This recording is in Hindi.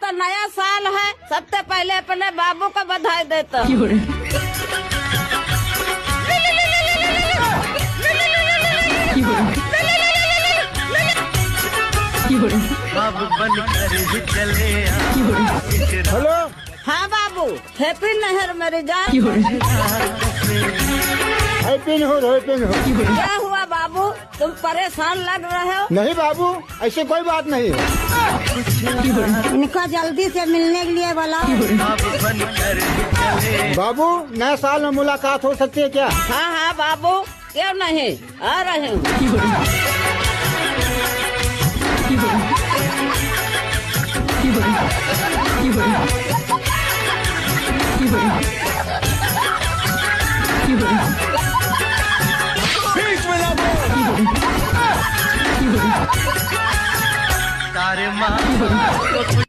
तो नया साल है, सबसे पहले अपने बाबू को बधाई देता हूँ। हेलो। हाँ बाबू, हैप्पी नहर मेरी जान। Happy new year. क्या हुआ बाबू, तुम परेशान लग रहे हो? नहीं बाबू, ऐसी कोई बात नहीं है। इनको जल्दी से मिलने के लिए बोला। बाबू, नए साल में मुलाकात हो सकती है क्या? हाँ हाँ बाबू, क्यों नहीं, आ रहे हूँ। तारे माँ